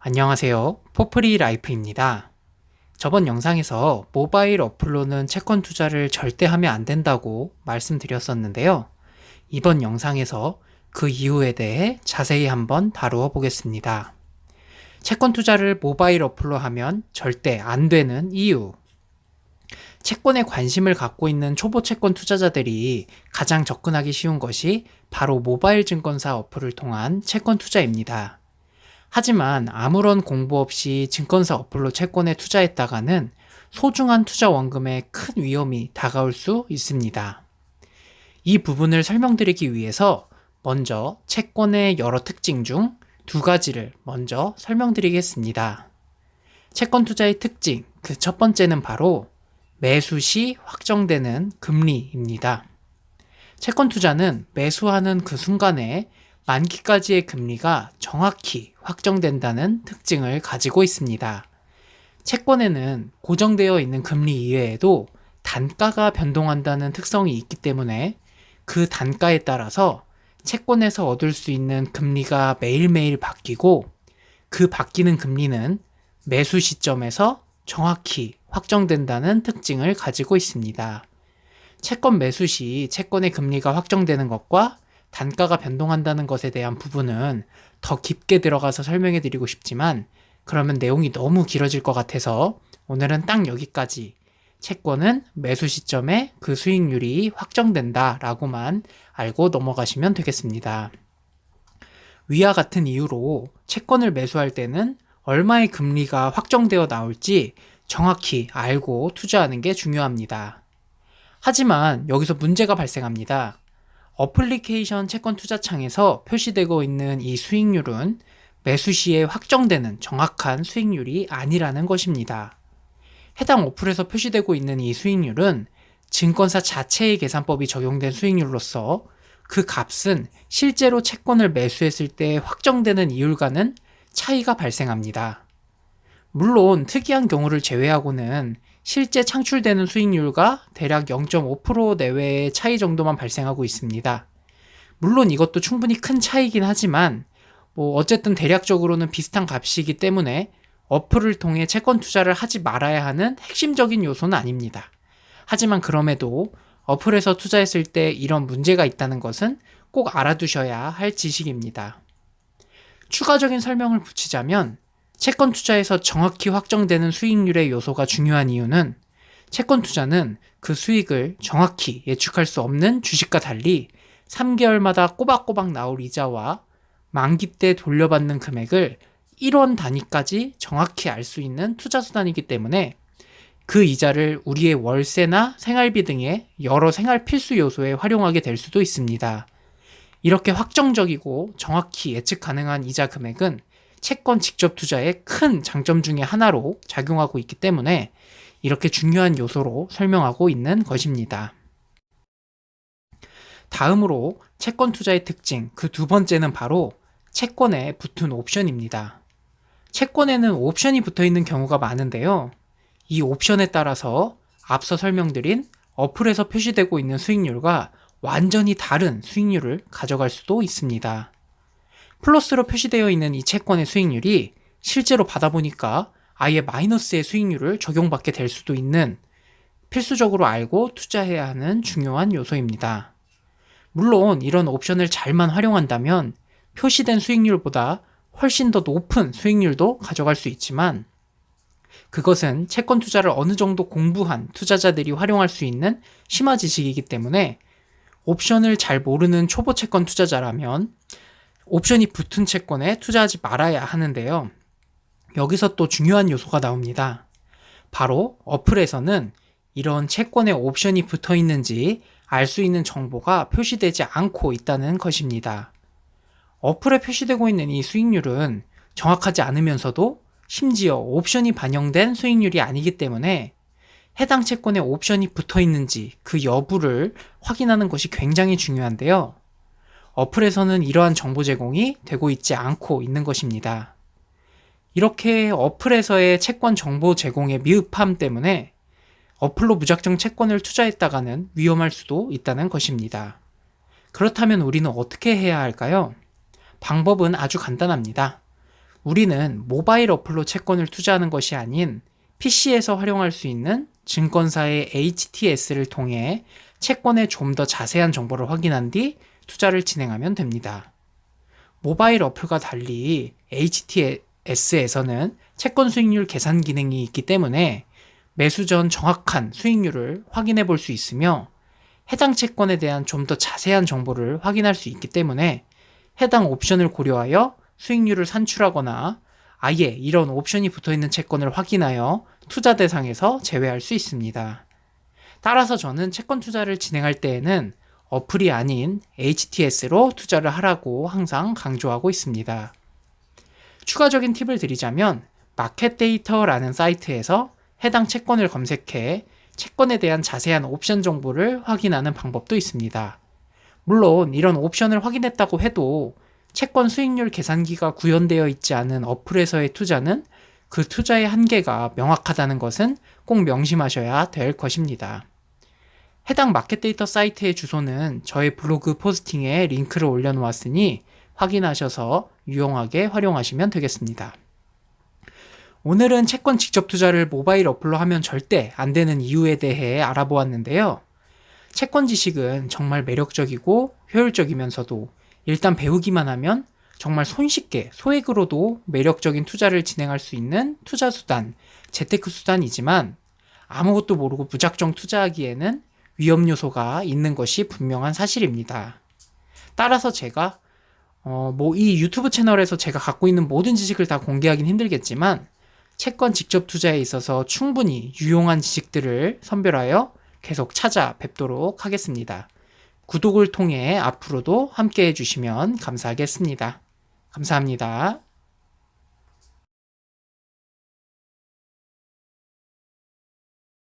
안녕하세요. 포프리 라이프입니다. 저번 영상에서 모바일 어플로는 채권 투자를 절대 하면 안 된다고 말씀드렸었는데요. 이번 영상에서 그 이유에 대해 자세히 한번 다루어 보겠습니다. 채권 투자를 모바일 어플로 하면 절대 안 되는 이유. 채권에 관심을 갖고 있는 초보 채권 투자자들이 가장 접근하기 쉬운 것이 바로 모바일 증권사 어플을 통한 채권 투자입니다. 하지만 아무런 공부 없이 증권사 어플로 채권에 투자했다가는 소중한 투자 원금에 큰 위험이 다가올 수 있습니다. 이 부분을 설명드리기 위해서 먼저 채권의 여러 특징 중 두 가지를 먼저 설명드리겠습니다. 채권 투자의 특징, 그 첫 번째는 바로 매수 시 확정되는 금리입니다. 채권 투자는 매수하는 그 순간에 만기까지의 금리가 정확히 확정된다는 특징을 가지고 있습니다. 채권에는 고정되어 있는 금리 이외에도 단가가 변동한다는 특성이 있기 때문에 그 단가에 따라서 채권에서 얻을 수 있는 금리가 매일매일 바뀌고 그 바뀌는 금리는 매수 시점에서 정확히 확정된다는 특징을 가지고 있습니다. 채권 매수 시 채권의 금리가 확정되는 것과 단가가 변동한다는 것에 대한 부분은 더 깊게 들어가서 설명해 드리고 싶지만 그러면 내용이 너무 길어질 것 같아서 오늘은 딱 여기까지 채권은 매수 시점에 그 수익률이 확정된다 라고만 알고 넘어가시면 되겠습니다. 위와 같은 이유로 채권을 매수할 때는 얼마의 금리가 확정되어 나올지 정확히 알고 투자하는 게 중요합니다. 하지만 여기서 문제가 발생합니다. 어플리케이션 채권 투자창에서 표시되고 있는 이 수익률은 매수 시에 확정되는 정확한 수익률이 아니라는 것입니다. 해당 어플에서 표시되고 있는 이 수익률은 증권사 자체의 계산법이 적용된 수익률로서 그 값은 실제로 채권을 매수했을 때 확정되는 이율과는 차이가 발생합니다. 물론 특이한 경우를 제외하고는 실제 창출되는 수익률과 대략 0.5% 내외의 차이 정도만 발생하고 있습니다. 물론 이것도 충분히 큰 차이긴 하지만 어쨌든 대략적으로는 비슷한 값이기 때문에 어플을 통해 채권 투자를 하지 말아야 하는 핵심적인 요소는 아닙니다. 하지만 그럼에도 어플에서 투자했을 때 이런 문제가 있다는 것은 꼭 알아두셔야 할 지식입니다. 추가적인 설명을 붙이자면 채권 투자에서 정확히 확정되는 수익률의 요소가 중요한 이유는 채권 투자는 그 수익을 정확히 예측할 수 없는 주식과 달리 3개월마다 꼬박꼬박 나올 이자와 만기 때 돌려받는 금액을 1원 단위까지 정확히 알 수 있는 투자 수단이기 때문에 그 이자를 우리의 월세나 생활비 등의 여러 생활 필수 요소에 활용하게 될 수도 있습니다. 이렇게 확정적이고 정확히 예측 가능한 이자 금액은 채권 직접 투자의 큰 장점 중에 하나로 작용하고 있기 때문에 이렇게 중요한 요소로 설명하고 있는 것입니다. 다음으로 채권 투자의 특징, 그 두 번째는 바로 채권에 붙은 옵션입니다. 채권에는 옵션이 붙어 있는 경우가 많은데요. 이 옵션에 따라서 앞서 설명드린 어플에서 표시되고 있는 수익률과 완전히 다른 수익률을 가져갈 수도 있습니다. 플러스로 표시되어 있는 이 채권의 수익률이 실제로 받아보니까 아예 마이너스의 수익률을 적용받게 될 수도 있는 필수적으로 알고 투자해야 하는 중요한 요소입니다. 물론 이런 옵션을 잘만 활용한다면 표시된 수익률보다 훨씬 더 높은 수익률도 가져갈 수 있지만 그것은 채권 투자를 어느 정도 공부한 투자자들이 활용할 수 있는 심화 지식이기 때문에 옵션을 잘 모르는 초보 채권 투자자라면 옵션이 붙은 채권에 투자하지 말아야 하는데요. 여기서 또 중요한 요소가 나옵니다. 바로 어플에서는 이런 채권에 옵션이 붙어 있는지 알 수 있는 정보가 표시되지 않고 있다는 것입니다. 어플에 표시되고 있는 이 수익률은 정확하지 않으면서도 심지어 옵션이 반영된 수익률이 아니기 때문에 해당 채권에 옵션이 붙어 있는지 그 여부를 확인하는 것이 굉장히 중요한데요. 어플에서는 이러한 정보 제공이 되고 있지 않고 있는 것입니다. 이렇게 어플에서의 채권 정보 제공의 미흡함 때문에 어플로 무작정 채권을 투자했다가는 위험할 수도 있다는 것입니다. 그렇다면 우리는 어떻게 해야 할까요? 방법은 아주 간단합니다. 우리는 모바일 어플로 채권을 투자하는 것이 아닌 PC에서 활용할 수 있는 증권사의 HTS를 통해 채권의 좀 더 자세한 정보를 확인한 뒤 투자를 진행하면 됩니다. 모바일 어플과 달리 HTS에서는 채권 수익률 계산 기능이 있기 때문에 매수 전 정확한 수익률을 확인해 볼 수 있으며 해당 채권에 대한 좀 더 자세한 정보를 확인할 수 있기 때문에 해당 옵션을 고려하여 수익률을 산출하거나 아예 이런 옵션이 붙어있는 채권을 확인하여 투자 대상에서 제외할 수 있습니다. 따라서 저는 채권 투자를 진행할 때에는 어플이 아닌 HTS로 투자를 하라고 항상 강조하고 있습니다. 추가적인 팁을 드리자면 마켓데이터라는 사이트에서 해당 채권을 검색해 채권에 대한 자세한 옵션 정보를 확인하는 방법도 있습니다. 물론 이런 옵션을 확인했다고 해도 채권 수익률 계산기가 구현되어 있지 않은 어플에서의 투자는 그 투자의 한계가 명확하다는 것은 꼭 명심하셔야 될 것입니다. 해당 마켓데이터 사이트의 주소는 저의 블로그 포스팅에 링크를 올려놓았으니 확인하셔서 유용하게 활용하시면 되겠습니다. 오늘은 채권 직접 투자를 모바일 어플로 하면 절대 안 되는 이유에 대해 알아보았는데요. 채권 지식은 정말 매력적이고 효율적이면서도 일단 배우기만 하면 정말 손쉽게 소액으로도 매력적인 투자를 진행할 수 있는 투자 수단, 재테크 수단이지만 아무것도 모르고 무작정 투자하기에는 위험 요소가 있는 것이 분명한 사실입니다. 따라서 제가 이 유튜브 채널에서 제가 갖고 있는 모든 지식을 다 공개하긴 힘들겠지만 채권 직접 투자에 있어서 충분히 유용한 지식들을 선별하여 계속 찾아뵙도록 하겠습니다. 구독을 통해 앞으로도 함께 해주시면 감사하겠습니다. 감사합니다.